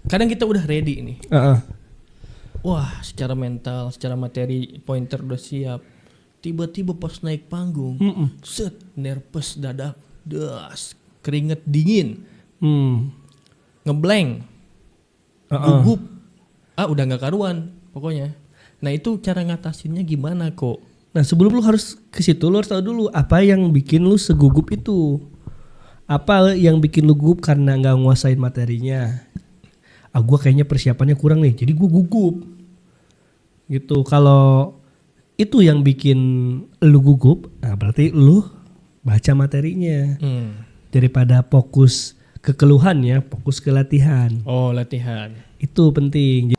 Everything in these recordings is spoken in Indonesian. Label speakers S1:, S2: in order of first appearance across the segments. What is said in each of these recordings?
S1: kadang kita udah ready nih. Wah, secara mental, secara materi pointer udah siap. Tiba-tiba pas naik panggung, set, nervous dadak, das, keringet dingin, ngeblank, gugup, udah nggak karuan pokoknya. Nah itu cara ngatasinnya gimana kok?
S2: Nah sebelum lu harus ke situ, lu harus tahu dulu apa yang bikin lu segugup itu. Apa yang bikin lu gugup karena nggak nguasain materinya. Gue kayaknya persiapannya kurang nih, jadi gue gugup. Gitu. Kalau itu yang bikin lu gugup, nah berarti lu baca materinya. Daripada fokus ke keluhannya, fokus ke latihan.
S1: Oh, latihan.
S2: Itu penting.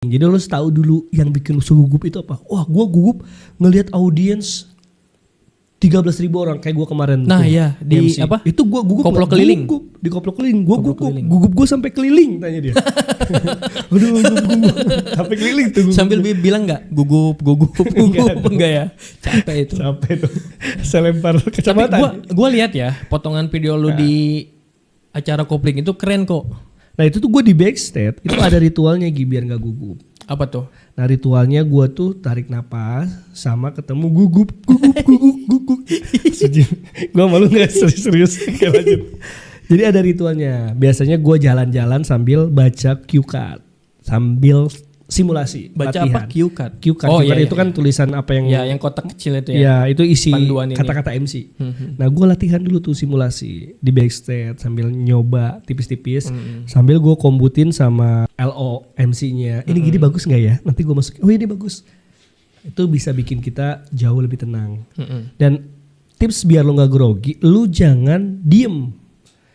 S2: Jadi lu harus tahu dulu yang bikin lu gugup itu apa. Wah, gue gugup ngelihat audiens 13.000 orang kayak gue kemarin.
S1: Nah
S2: tuh,
S1: ya di
S2: MC.
S1: apa?
S2: Itu gue gugup.
S1: Koplo keliling.
S2: Di koplo keliling. Gue gugup gue sampai keliling, tanya dia. Aduh, gugup. Sampai keliling tuh.
S1: Sambil bilang nggak gugup. Enggak ya? Capek itu.
S2: Capek tuh. Saya lempar kacamata.
S1: Gue lihat ya potongan video lu di acara kopling itu keren kok.
S2: Nah itu tuh gue di backstage itu ada ritualnya biar nggak gugup.
S1: Apa tuh?
S2: Nah ritualnya gue tuh tarik napas sama ketemu gugup. Gue malu nggak serius. Jadi ada ritualnya. Biasanya gue jalan-jalan sambil baca cue card, sambil simulasi.
S1: Baca
S2: latihan.
S1: apa? Cue card.
S2: Cue card itu kan tulisan apa yang?
S1: Ya, yang kotak kecil itu ya.
S2: Ya itu isi
S1: panduan
S2: kata-kata MC. Nah gue latihan dulu tuh simulasi di backstage sambil nyoba tipis-tipis, sambil gue kombutin sama LO MC-nya. Ini gini bagus nggak ya? Nanti gue masukin. Oh ini bagus. Itu bisa bikin kita jauh lebih tenang. Dan tips biar lo nggak grogi, lu jangan diem.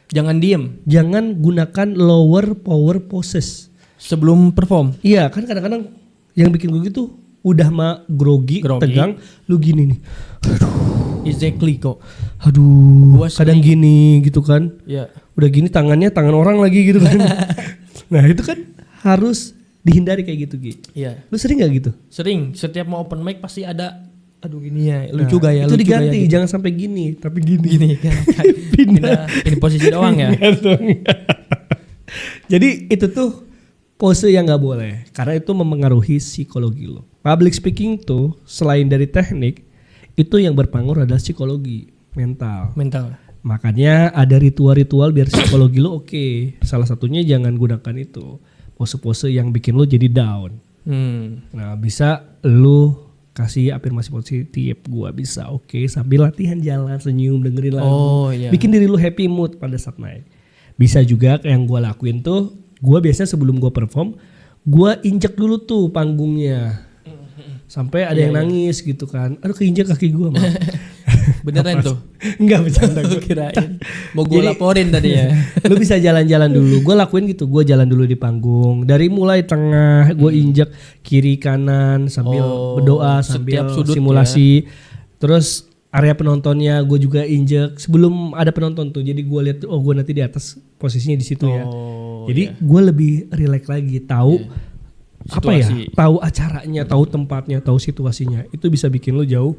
S2: Jangan gunakan lower power poses
S1: sebelum perform.
S2: Iya kan kadang-kadang yang bikin gue gitu udah grogi, tegang, lu gini nih.
S1: Exactly kok.
S2: Aduh, kadang gini gitu kan.
S1: Iya.
S2: Udah gini tangan orang lagi gitu kan. Nah itu kan harus dihindari kayak gitu Gi.
S1: Iya.
S2: Lu sering gak gitu?
S1: Sering. Setiap mau open mic pasti ada. Aduh gini ya, lucu gak ya?
S2: Itu
S1: lucu
S2: diganti,
S1: gitu.
S2: jangan sampai gini, tapi gini
S1: kan.
S2: Pindah.
S1: Ini posisi doang ya.
S2: Jadi itu tuh pose yang nggak boleh, karena itu memengaruhi psikologi lo. Public speaking tuh selain dari teknik, itu yang berpengaruh adalah psikologi, mental. Makanya ada ritual-ritual biar psikologi lo oke. Salah satunya jangan gunakan itu pose-pose yang bikin lo jadi down. Nah bisa lo kasih afirmasi positif, gua bisa oke, sambil latihan jalan, senyum, dengerin lagu, bikin diri lo happy mood pada saat naik. Bisa juga yang gua lakuin tuh, gua biasanya sebelum gua perform, gua injek dulu tuh panggungnya, sampai ada yang nangis gitu kan, aduh keinjek kaki gua mah.
S1: Beneran tuh?
S2: Enggak bercanda
S1: gue kirain mau gue laporin tadi ya.
S2: Lu bisa jalan-jalan dulu. Gue lakuin gitu. Gue jalan dulu di panggung. Dari mulai tengah gue injek kiri kanan sambil berdoa sambil simulasi. Ya. Terus area penontonnya gue juga injek sebelum ada penonton tuh. Jadi gue lihat gue nanti di atas posisinya di situ ya. Jadi gue lebih relax lagi, tahu apa ya? Tahu acaranya, tahu tempatnya, tahu situasinya. Itu bisa bikin lu jauh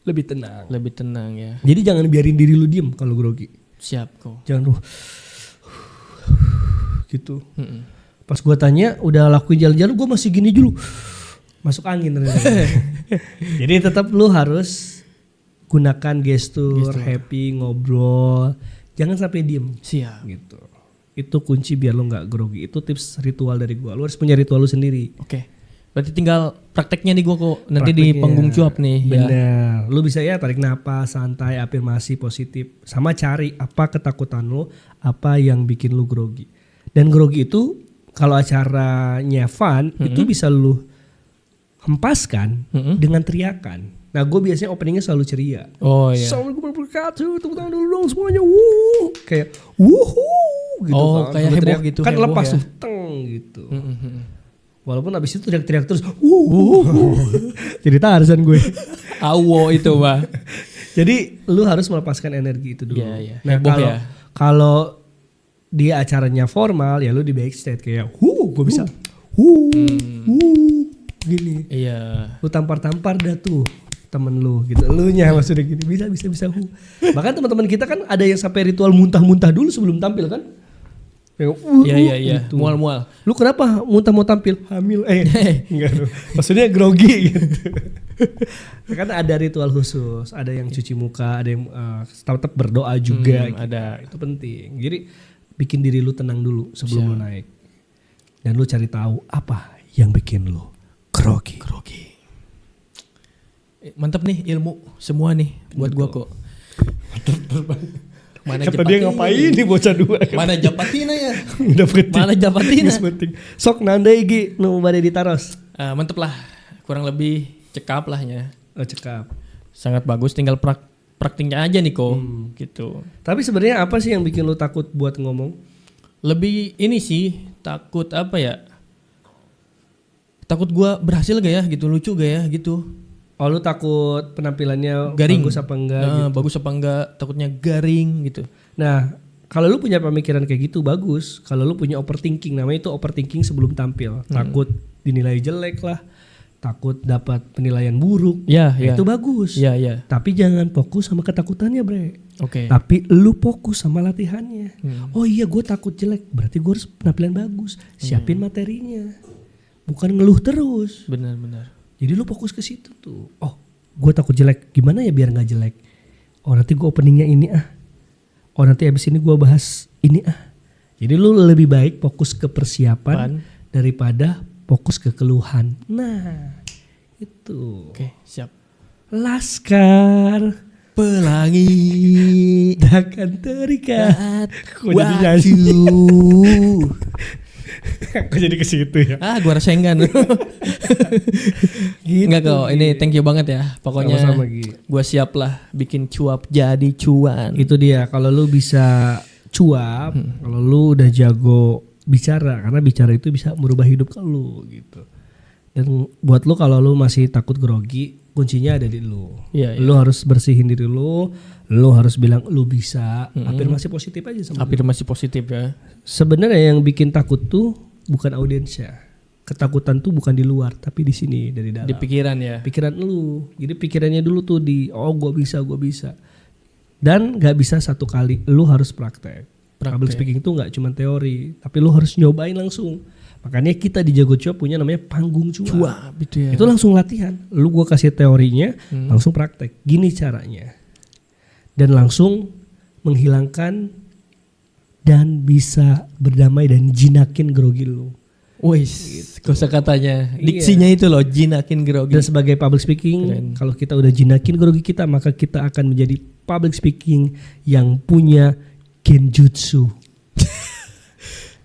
S2: lebih tenang ya. Jadi jangan biarin diri lu diem kalau grogi.
S1: Siap kok.
S2: Jangan lu gitu. Pas gua tanya udah lakuin jalan-jalan, gua masih gini dulu. Masuk angin ternyata. Jadi tetap lu harus gunakan gestur, happy, ngobrol. Jangan sampai diem.
S1: Siap.
S2: Gitu. Itu kunci biar lu nggak grogi. Itu tips ritual dari gua. Lu harus punya ritual lu sendiri.
S1: Oke. Berarti tinggal prakteknya nih gue kok nanti di panggung cuap nih.
S2: Bener, ya. Lu bisa ya tarik napas, santai, afirmasi positif, sama cari apa ketakutan lu, apa yang bikin lu grogi. Dan grogi itu kalau acaranya fun, itu bisa lu hempaskan dengan teriakan. Nah gue biasanya openingnya selalu ceria.
S1: Oh iya.
S2: Assalamualaikum warahmatullahi wabarakatuh, tepuk tangan dulu dong semuanya, wuh, kayak wuhu gitu.
S1: Oh kan. Kayak heboh gitu.
S2: Kan
S1: heboh
S2: lepas
S1: ya.
S2: tuh, teng gitu. Walaupun abis itu teriak-teriak terus, jadi Tarzan gue.
S1: Awo itu Pak.
S2: Jadi lu harus melepaskan energi itu dulu.
S1: Yeah.
S2: Nah kalau di acaranya formal ya lu di backstage kayak, gue bisa, gini.
S1: Iya.
S2: Lu tampar-tampar dah tuh. temen lu gitu. Elunya maksudnya gini, bisa. Bahkan teman-teman kita kan ada yang sampai ritual muntah-muntah dulu sebelum tampil kan?
S1: Iya.
S2: Gitu.
S1: Mual-mual.
S2: Lu kenapa muntah mau tampil? Hamil. Enggak. Maksudnya grogi gitu. Kan ada ritual khusus, ada yang cuci muka, ada yang tetap berdoa juga. Gitu.
S1: Ada.
S2: Itu penting. Jadi bikin diri lu tenang dulu sebelum lu naik. Dan lu cari tahu apa yang bikin lu grogi.
S1: Mantap nih ilmu semua nih buat gua kok. Mana
S2: kata dia ngapain nih bocah dua.
S1: Mana japatina ya?
S2: Udah penting.
S1: Mana japatina?
S2: Penting. Sok nandai gi nu bade ditaros.
S1: Mantep lah. Kurang lebih cekap lahnya.
S2: Oh cekap.
S1: Sangat bagus, tinggal praktiknya aja nih kok. Gitu.
S2: Tapi sebenarnya apa sih yang bikin lu takut buat ngomong?
S1: Lebih ini sih takut apa ya? Takut gua berhasil gak ya gitu, lucu gak ya gitu.
S2: Oh lu takut penampilannya
S1: garing.
S2: Bagus apa enggak gitu.
S1: Bagus apa enggak, takutnya garing gitu.
S2: Nah kalau lu punya pemikiran kayak gitu bagus. Kalau lu punya overthinking, namanya itu overthinking sebelum tampil. Takut dinilai jelek lah, takut dapat penilaian buruk. Itu bagus.
S1: Iya.
S2: Tapi jangan fokus sama ketakutannya bre.
S1: Oke.
S2: Tapi lu fokus sama latihannya. Oh iya gue takut jelek, berarti gue harus penampilan bagus. Siapin materinya, bukan ngeluh terus.
S1: Benar.
S2: Jadi lu fokus ke situ tuh. Oh, gue takut jelek. Gimana ya biar nggak jelek? Oh nanti gue openingnya ini Oh nanti abis ini gue bahas ini Jadi lu lebih baik fokus ke persiapan daripada fokus ke keluhan. Nah, itu.
S1: Oke, siap.
S2: Laskar
S1: pelangi
S2: takkan terikat.
S1: Kok jadi nyanyi?
S2: Kok jadi ke situ ya?
S1: Gua resenggan.
S2: Gitu,
S1: enggak kok, ini thank you banget ya. Pokoknya
S2: sama-sama,
S1: gua siap lah bikin cuap jadi cuan.
S2: Itu dia, kalau lu bisa cuap, kalau lu udah jago bicara, karena bicara itu bisa merubah hidup lu gitu. Dan buat lu kalau lu masih takut grogi, kuncinya ada di lu. Lu harus bersihin diri lu harus bilang lu bisa. Afirmasi positif aja sama.
S1: Afirmasi positif ya.
S2: Sebenarnya yang bikin takut tuh bukan audiensnya. Ketakutan tuh bukan di luar, tapi di sini dari dalam.
S1: Di pikiran ya.
S2: Pikiran lu. Jadi pikirannya dulu tuh gua bisa. Dan gak bisa satu kali, lu harus praktek. Public speaking itu gak cuma teori, tapi lu harus nyobain langsung. Makanya kita di Jago Cuap punya namanya panggung cuap.
S1: Gitu ya.
S2: Itu langsung latihan. Lu gua kasih teorinya, langsung praktek. Gini caranya. Dan langsung menghilangkan dan bisa berdamai dan jinakin grogi lu.
S1: Wis, kosakatanya, diksinya itu loh, jinakin grogi.
S2: Dan sebagai public speaking, kalau kita udah jinakin grogi kita, maka kita akan menjadi public speaking yang punya genjutsu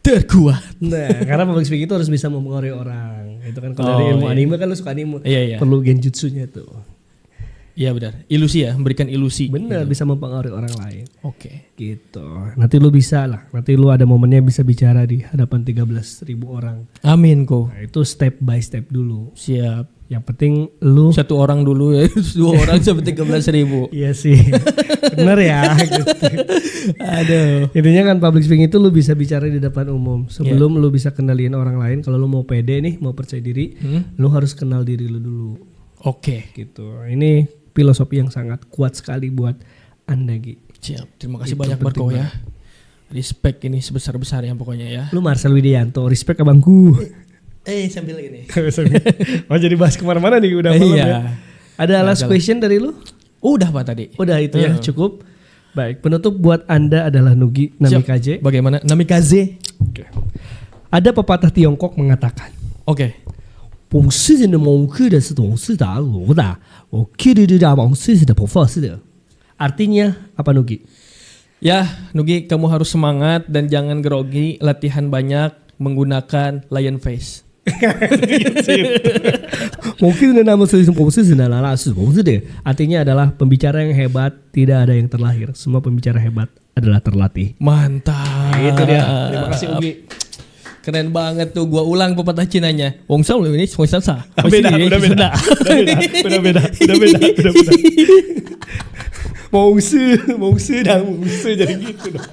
S1: terkuat.
S2: Nah, karena public speaking itu harus bisa mempengaruhi orang. Itu kan kalau dari ilmu anime kan lu suka anime.
S1: Iya.
S2: Perlu genjutsunya tuh.
S1: Iya benar. Ilusi ya, memberikan ilusi.
S2: Benar, bisa mempengaruhi orang lain.
S1: Oke.
S2: Gitu. Nanti lu bisa lah. Nanti lu ada momennya bisa bicara di hadapan 13.000 orang.
S1: Amin kok.
S2: Nah, itu step by step dulu.
S1: Siap.
S2: Yang penting lu
S1: satu orang dulu ya, 2 orang sampai 13.000.
S2: Iya sih. Bener ya gitu.
S1: Aduh.
S2: Intinya kan public speaking itu lu bisa bicara di depan umum. Sebelum lu bisa kenalin orang lain, kalau lu mau pede nih, mau percaya diri, lu harus kenal diri lu dulu.
S1: Oke.
S2: Gitu. Ini filosofi yang sangat kuat sekali buat Anda Gi.
S1: Siap. Terima kasih banyak Marco ya. Respect ini sebesar-besarnya pokoknya ya.
S2: Lu Marcel Widianto, respect abangku.
S1: Sambil ini.
S2: Oh jadi bahas kemana-mana nih udah malam ya. Ada last question dari lu?
S1: Udah Pak tadi.
S2: Udah itu ya cukup. Baik, penutup buat Anda adalah Nugi Namikaze.
S1: Bagaimana? Namikaze.
S2: Oke. Ada pepatah Tiongkok mengatakan.
S1: Oke.
S2: 不是人的谋克的是董事长我的我克的的往事的不发是的 Artinya apa Nugi?
S1: Ya Nugi, kamu harus semangat dan jangan grogi. Latihan banyak menggunakan lion face.
S2: Mungkin nama artinya adalah pembicara yang hebat tidak ada yang terlahir, semua pembicara hebat adalah terlatih.
S1: Mantap.
S2: Itu dia. Terima kasih Ugi.
S1: Keren banget tuh, gua ulang pepatah Cinanya. Wong Sam ini Wong Sam sa.
S2: Beda. Mongsu dan mongsu jadi gitu dong.